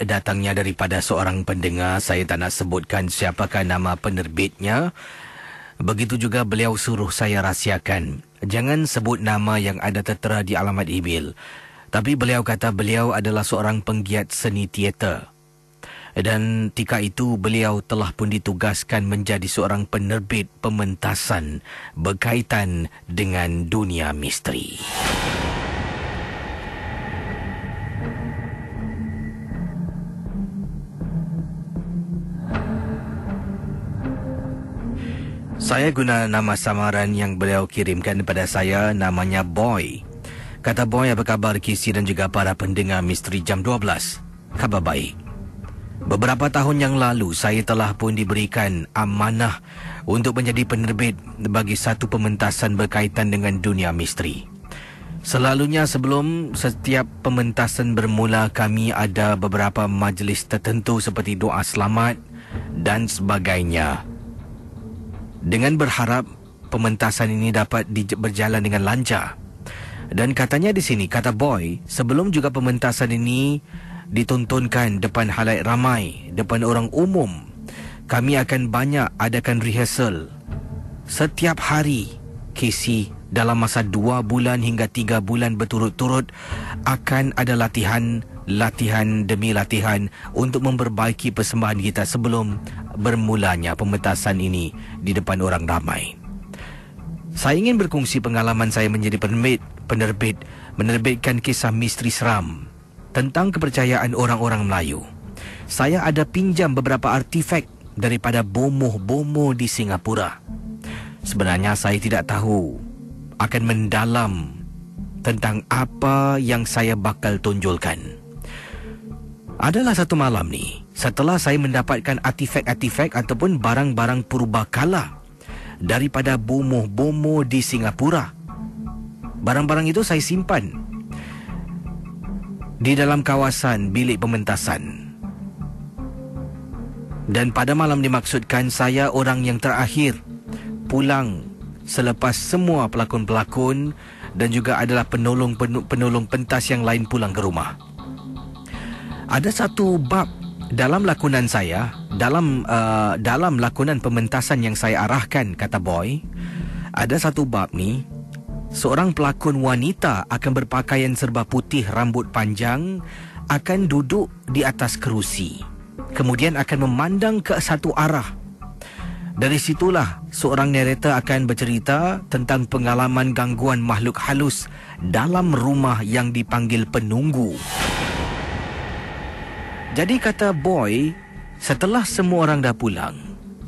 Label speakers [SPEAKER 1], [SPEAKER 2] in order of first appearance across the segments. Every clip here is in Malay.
[SPEAKER 1] datangnya daripada seorang pendengar. Saya tak nak sebutkan siapakah nama penerbitnya. Begitu juga beliau suruh saya rahsiakan. Jangan sebut nama yang ada tertera di alamat email. Tapi beliau kata beliau adalah seorang penggiat seni teater. Dan ketika itu beliau telah pun ditugaskan menjadi seorang penerbit pementasan berkaitan dengan dunia misteri. Saya guna nama samaran yang beliau kirimkan kepada saya, namanya Boy. Kata Boy, apa khabar KC dan juga para pendengar Misteri Jam 12? Khabar baik. Beberapa tahun yang lalu, saya telah pun diberikan amanah untuk menjadi penerbit bagi satu pementasan berkaitan dengan dunia misteri. Selalunya sebelum setiap pementasan bermula, kami ada beberapa majlis tertentu seperti doa selamat dan sebagainya. Dengan berharap pementasan ini dapat berjalan dengan lancar. Dan katanya di sini, kata Boy, sebelum juga pementasan ini ditontonkan depan halayak ramai, depan orang umum, kami akan banyak adakan rehearsal setiap hari. KC, dalam masa 2 bulan hingga 3 bulan berturut-turut akan ada latihan demi latihan untuk memperbaiki persembahan kita sebelum bermulanya pementasan ini di depan orang ramai. Saya ingin berkongsi pengalaman saya menjadi penerbit menerbitkan kisah misteri seram tentang kepercayaan orang-orang Melayu. Saya ada pinjam beberapa artifak daripada bomoh-bomoh di Singapura. Sebenarnya saya tidak tahu akan mendalam tentang apa yang saya bakal tonjolkan. Adalah satu malam ni, setelah saya mendapatkan artifak-artifak ataupun barang-barang purbakala daripada bomoh-bomoh di Singapura. Barang-barang itu saya simpan di dalam kawasan bilik pementasan. Dan pada malam dimaksudkan, saya orang yang terakhir pulang selepas semua pelakon-pelakon dan juga adalah penolong pentas yang lain pulang ke rumah. Ada satu bab dalam lakonan saya, dalam lakonan pementasan yang saya arahkan, kata Boy, ada satu bab ni, seorang pelakon wanita akan berpakaian serba putih, rambut panjang, akan duduk di atas kerusi, kemudian akan memandang ke satu arah. Dari situlah seorang narrator akan bercerita tentang pengalaman gangguan makhluk halus dalam rumah yang dipanggil penunggu. Jadi kata Boy, setelah semua orang dah pulang,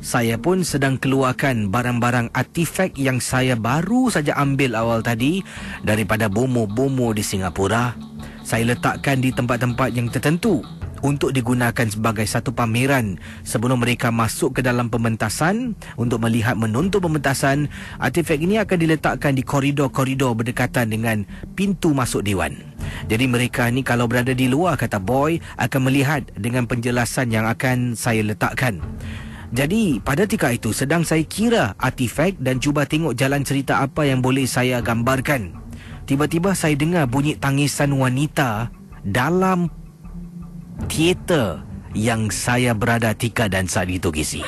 [SPEAKER 1] saya pun sedang keluarkan barang-barang artifak yang saya baru saja ambil awal tadi daripada bomoh-bomoh di Singapura. Saya letakkan di tempat-tempat yang tertentu untuk digunakan sebagai satu pameran sebelum mereka masuk ke dalam pementasan untuk melihat menonton pementasan. Artifak ini akan diletakkan di koridor-koridor berdekatan dengan pintu masuk dewan. Jadi mereka ni kalau berada di luar, kata Boy, akan melihat dengan penjelasan yang akan saya letakkan. Jadi pada ketika itu sedang saya kira artifak dan cuba tengok jalan cerita apa yang boleh saya gambarkan. Tiba-tiba saya dengar bunyi tangisan wanita dalam teater yang saya berada tika dan saat itu, Kisi.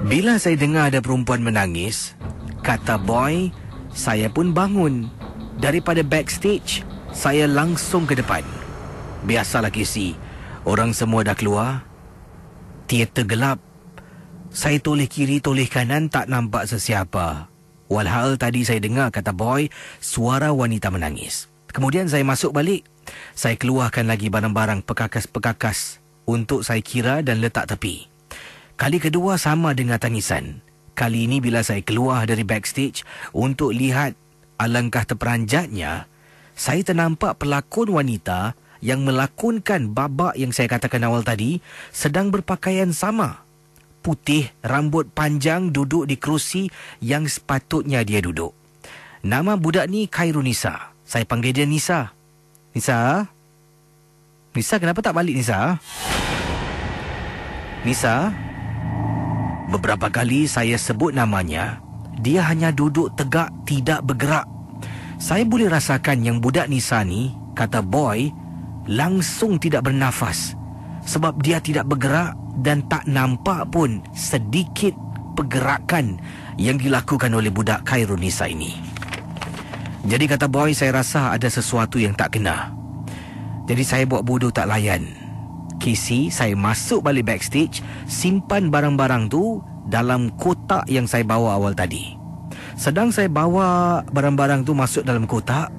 [SPEAKER 1] Bila saya dengar ada perempuan menangis, kata Boy, saya pun bangun. Daripada backstage, saya langsung ke depan. Biasalah, Kisi, orang semua dah keluar. Teater gelap. Saya toleh kiri, toleh kanan, tak nampak sesiapa. Walhal tadi saya dengar, kata Boy, suara wanita menangis. Kemudian saya masuk balik. Saya keluarkan lagi barang-barang pekakas-pekakas untuk saya kira dan letak tepi. Kali kedua sama dengan tangisan. Kali ini bila saya keluar dari backstage untuk lihat alangkah terperanjatnya, saya ternampak pelakon wanita yang melakonkan babak yang saya katakan awal tadi sedang berpakaian sama. Putih, rambut panjang, duduk di kerusi yang sepatutnya dia duduk. Nama budak ni Khairunisa. Saya panggil dia Nisa. Nisa? Nisa, kenapa tak balik, Nisa? Nisa? Beberapa kali saya sebut namanya, dia hanya duduk tegak, tidak bergerak. Saya boleh rasakan yang budak Nisa ni, kata Boy, langsung tidak bernafas sebab dia tidak bergerak dan tak nampak pun sedikit pergerakan yang dilakukan oleh budak Khairul Nisa ini. Jadi kata Boy, saya rasa ada sesuatu yang tak kena. Jadi saya buat bodoh tak layan. Casey, saya masuk balik backstage, simpan barang-barang tu dalam kotak yang saya bawa awal tadi. Sedang saya bawa barang-barang tu masuk dalam kotak,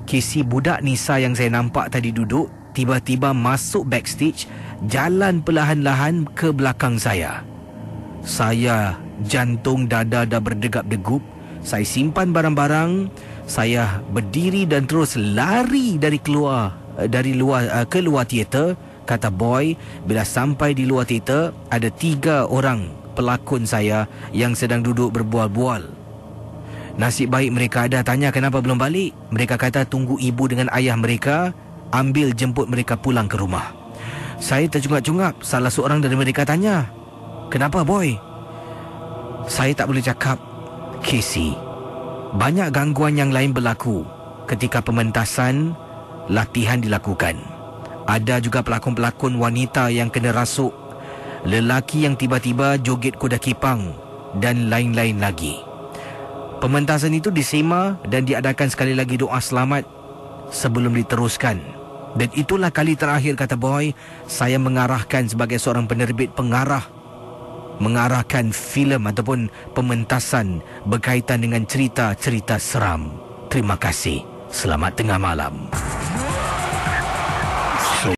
[SPEAKER 1] Casey, budak Nisa yang saya nampak tadi duduk, tiba-tiba masuk backstage, jalan perlahan-lahan ke belakang saya. Saya, jantung dada dah berdegap-degup. Saya simpan barang-barang, saya berdiri dan terus lari ke luar teater. Kata Boy, bila sampai di luar teater, ada 3 orang pelakon saya yang sedang duduk berbual-bual. Nasib baik mereka ada tanya kenapa belum balik. Mereka kata tunggu ibu dengan ayah mereka ambil jemput mereka pulang ke rumah. Saya tercungap-cungap. Salah seorang dari mereka tanya, kenapa Boy? Saya tak boleh cakap. Casey, banyak gangguan yang lain berlaku ketika pementasan latihan dilakukan. Ada juga pelakon-pelakon wanita yang kena rasuk, lelaki yang tiba-tiba joget kuda kipang dan lain-lain lagi. Pementasan itu disema dan diadakan sekali lagi doa selamat sebelum diteruskan. Dan itulah kali terakhir, kata Boy, saya mengarahkan sebagai seorang penerbit pengarah, mengarahkan filem ataupun pementasan berkaitan dengan cerita-cerita seram. Terima kasih. Selamat tengah malam.